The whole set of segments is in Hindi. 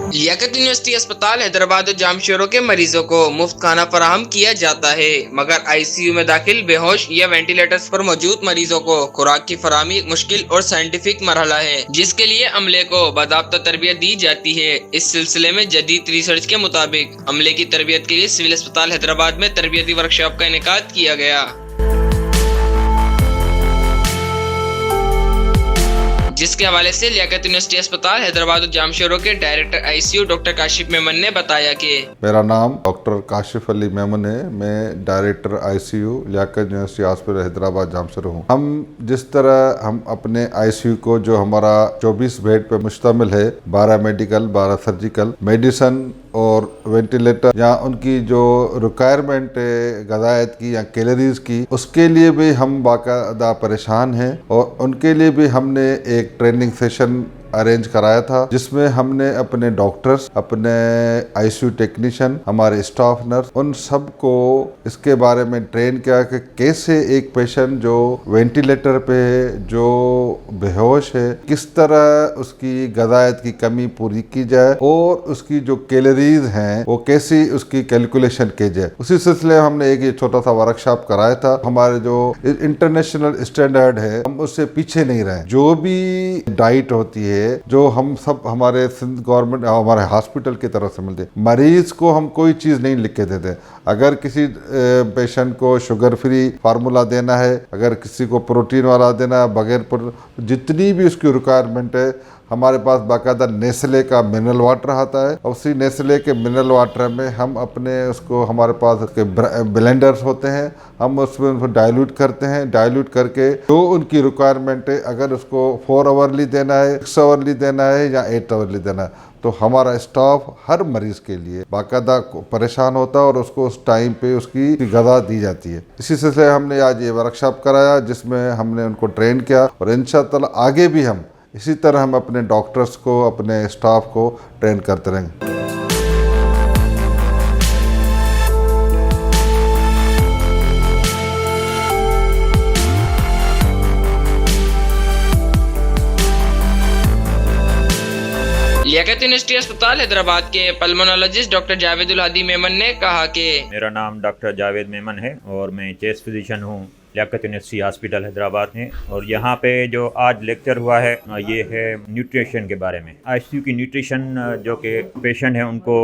लियाकत यूनिवर्सिटी अस्पताल हैदराबाद और जामशोरों के मरीजों को मुफ्त खाना फराहम किया जाता है, मगर आईसीयू में दाखिल बेहोश या वेंटिलेटर्स पर मौजूद मरीजों को खुराक की फराहमी मुश्किल और साइंटिफिक मरहला है, जिसके लिए अमले को बाकायदा तरबियत दी जाती है। इस सिलसिले में जदीद रिसर्च के मुताबिक अमले की तरबियत के लिए सिविल अस्पताल हैदराबाद में तरबियती वर्कशॉप का इनेकाद किया गया, जिसके हवाले से लियाकत यूनिवर्सिटी अस्पताल हैदराबाद और जामशोरों के director ICU doctor Kashif Memon ने बताया कि मेरा नाम डॉक्टर काशिफ अली मेमन है। मैं director ICU Liaquat university hospital Hyderabad Jamshoro हूँ। हम जिस तरह हम अपने आईसीयू को जो हमारा 24 बेड पे मुश्तमिल है, 12 मेडिकल, 12 सर्जिकल, मेडिसन और वेंटिलेटर, या उनकी जो रिक्वायरमेंट है ग़िज़ायत की या कैलोरीज की, उसके लिए भी हम बाकायदा परेशान हैं। और उनके लिए भी हमने एक ट्रेनिंग सेशन अरेंज कराया था, जिसमें हमने अपने डॉक्टर्स, अपने आईसीयू टेक्नीशियन, हमारे स्टाफ नर्स, उन सब को इसके बारे में ट्रेन किया कि कैसे एक पेशेंट जो वेंटिलेटर पे है, जो बेहोश है, किस तरह उसकी ग़िज़ायत की कमी पूरी की जाए और उसकी जो कैलोरीज हैं वो कैसी उसकी कैलकुलेशन की जाए। उसी सिलसिले में हमने एक ये छोटा सा वर्कशॉप कराया था। हमारे जो इंटरनेशनल स्टैंडर्ड है, हम उससे पीछे नहीं रहे। जो भी डाइट होती है, जो हम सब हमारे सिंध गवर्नमेंट, हमारे हॉस्पिटल की तरफ से मिलते, मरीज को हम कोई चीज़ नहीं लिख के देते। अगर किसी पेशेंट को शुगर फ्री फार्मूला देना है, अगर किसी को प्रोटीन वाला देना है, बगैर जितनी भी उसकी रिक्वायरमेंट है, हमारे पास बाकायदा नेस्ले का मिनरल वाटर आता है। और उसी नेस्ले के मिनरल वाटर में हम अपने उसको, हमारे पास उसके ब्लेंडर्स होते हैं, हम उसमें उनको डाइल्यूट करते हैं। डाइल्यूट करके जो उनकी रिक्वायरमेंट है, अगर उसको 4 आवर्ली देना है, 6 आवर्ली देना है या 8 आवर्ली देना है, तो हमारा स्टाफ हर मरीज के लिए बाकायदा परेशान होता है और उसको उस टाइम पे उसकी ग़िज़ा दी जाती है। इसी सिलसिले हमने आज ये वर्कशॉप कराया, जिसमें हमने उनको ट्रेन किया और इंशाअल्लाह आगे भी हम इसी तरह हम अपने डॉक्टर्स को, अपने स्टाफ को ट्रेन करते रहेंगे। लियाकत यूनिवर्सिटी अस्पताल हैदराबाद के पल्मोनोलॉजिस्ट डॉक्टर जावेद हादी मेमन ने कहा कि मेरा नाम डॉक्टर जावेद मेमन है और मैं चेस्ट फिजिशियन हूँ लियाकत यूनिवर्सिटी हॉस्पिटल हैदराबाद में। और यहाँ पे जो आज लेक्चर हुआ है ये है न्यूट्रिशन के बारे में। आईसीयू की न्यूट्रिशन जो कि पेशेंट है उनको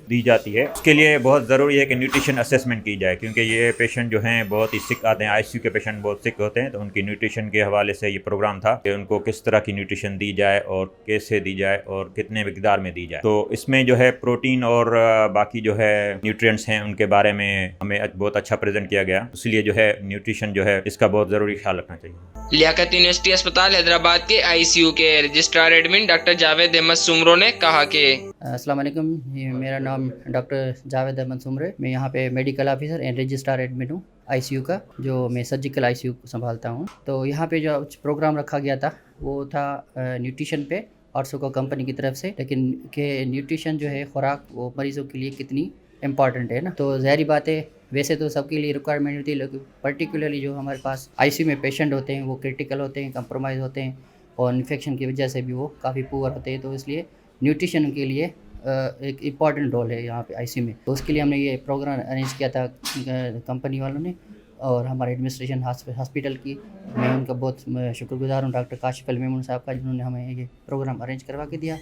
दी जाती है, उसके लिए बहुत ज़रूरी है कि न्यूट्रिशन असेसमेंट की जाए, क्योंकि ये पेशेंट जो हैं बहुत ही सिक आते हैं। आईसीयू के पेशेंट बहुत सिक होते हैं, तो उनकी न्यूट्रिशन के हवाले से ये प्रोग्राम था कि उनको किस तरह की न्यूट्रिशन दी जाए और कैसे दी जाए और कितने मिकदार में दी जाए। तो इसमें जो है प्रोटीन और बाकी जो है न्यूट्रिएंट्स हैं उनके बारे में हमें बहुत अच्छा प्रेजेंट किया गया, इसलिए जो है न्यूट्रिशन जो है इसका बहुत ज़रूरी ख्याल रखना चाहिए। लियाकत यूनिवर्सिटी अस्पताल हैदराबाद के आईसीयू के registrar admin doctor Javed Ahmed Soomro ने कहा कि अस्सलाम वालेकुम, मेरा नाम डॉक्टर जावेद अहमद सुमरे, मैं यहाँ पे medical officer and registrar admin हूँ आईसीयू का, जो मैं सर्जिकल आईसीयू संभालता हूँ। तो यहाँ पे जो प्रोग्राम रखा गया था वो था न्यूट्रिशन पे ऑर्थो कंपनी की तरफ से, लेकिन के न्यूट्रिशन जो है खुराक वो मरीज़ों के लिए कितनी इम्पॉर्टेंट है ना। तो ज़ाहिर बात है, वैसे तो सबके लिए रिक्वायरमेंट होती है, लेकिन पर्टिकुलरली जो हमारे पास आईसीयू में पेशेंट होते हैं वो क्रिटिकल होते हैं, कंप्रोमाइज़ होते हैं और इन्फेक्शन की वजह से भी वो काफ़ी पुअर होते हैं। तो इसलिए न्यूट्रिशन के लिए एक इम्पॉर्टेंट रोल है यहाँ पे आईसीयू में। तो उसके लिए हमने ये प्रोग्राम अरेंज किया था कंपनी वालों ने और हमारे एडमिनिस्ट्रेशन हॉस्पिटल की। मैं उनका बहुत शुक्रगुजार हूँ, डॉक्टर काशिफ अली मेमन साहब का, जिन्होंने हमें ये प्रोग्राम अरेंज करवा के दिया।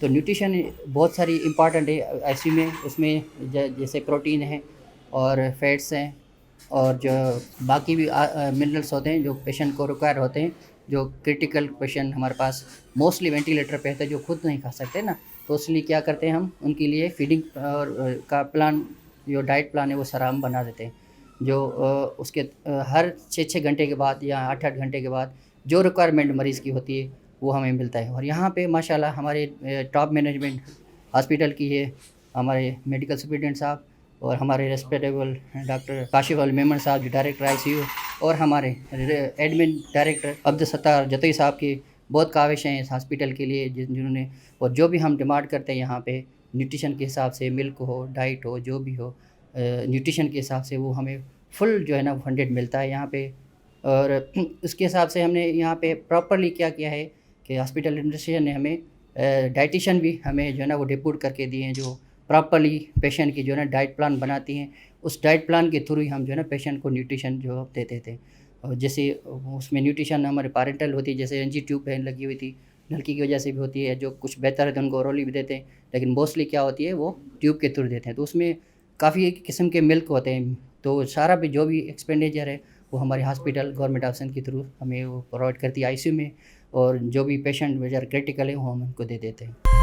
तो न्यूट्रिशन बहुत सारी इम्पॉर्टेंट है आईसीयू में। उसमें जैसे प्रोटीन है और फैट्स हैं और जो बाकी भी मिनरल्स होते हैं जो पेशेंट को रिक्वायर होते हैं। जो क्रिटिकल पेशेंट हमारे पास मोस्टली वेंटिलेटर पे होते हैं, जो खुद नहीं खा सकते ना, तो इसलिए क्या करते हैं हम उनके लिए फीडिंग और का प्लान, जो डाइट प्लान है वो सारा हम बना देते हैं। जो उसके हर 6-6 घंटे के बाद या 8-8 घंटे के बाद जो रिक्वायरमेंट मरीज़ की होती है वो हमें मिलता है। और यहाँ पे माशाल्लाह हमारे टॉप मैनेजमेंट हॉस्पिटल की है, हमारे मेडिकल सुपरिटेंडेंट साहब और हमारे रेस्पेक्टेबल डॉक्टर काशिफ अली मेमन साहब जो डायरेक्टर आईसीयू, और हमारे एडमिन डायरेक्टर अब्दुल सत्तार जतई साहब की बहुत काविशें हैं इस हॉस्पिटल के लिए, जिन्होंने, और जो भी हम डिमांड करते हैं यहाँ पे न्यूट्रिशन के हिसाब से, मिल्क हो, डाइट हो, जो भी हो, न्यूट्रिशन के हिसाब से वो हमें फुल जो है ना फंडेड मिलता है यहाँ पे। और उसके हिसाब से हमने यहाँ पे प्रॉपरली क्या किया है कि हॉस्पिटल एडमिनिस्ट्रेशन ने हमें डाइटिशियन भी हमें जो है ना वो डिप्यूट करके दिए हैं, जो प्रॉपरली पेशेंट की जो है ना डाइट प्लान बनाती हैं। उस डाइट प्लान के थ्रू ही हम जो है ना पेशेंट को न्यूट्रिशन जो देते थे। और जैसे उसमें न्यूट्रिशन हमारे पैरेंटल होती है, जैसे एनजी ट्यूब है लगी हुई थी, नलकी की वजह से भी होती है, जो कुछ बेहतर है तो उनको ओरली भी देते हैं, लेकिन मोस्टली क्या होती है वो ट्यूब के थ्रू देते हैं। तो उसमें काफ़ी किस्म के मिल्क होते हैं, तो सारा भी जो भी एक्सपेंडिचर है वो हमारे हॉस्पिटल गवर्नमेंट ऑप्शन के थ्रू हमें वो प्रोवाइड करती है आईसीयू में, और जो भी पेशेंट बेचारे क्रिटिकल है वो हम उनको दे देते हैं।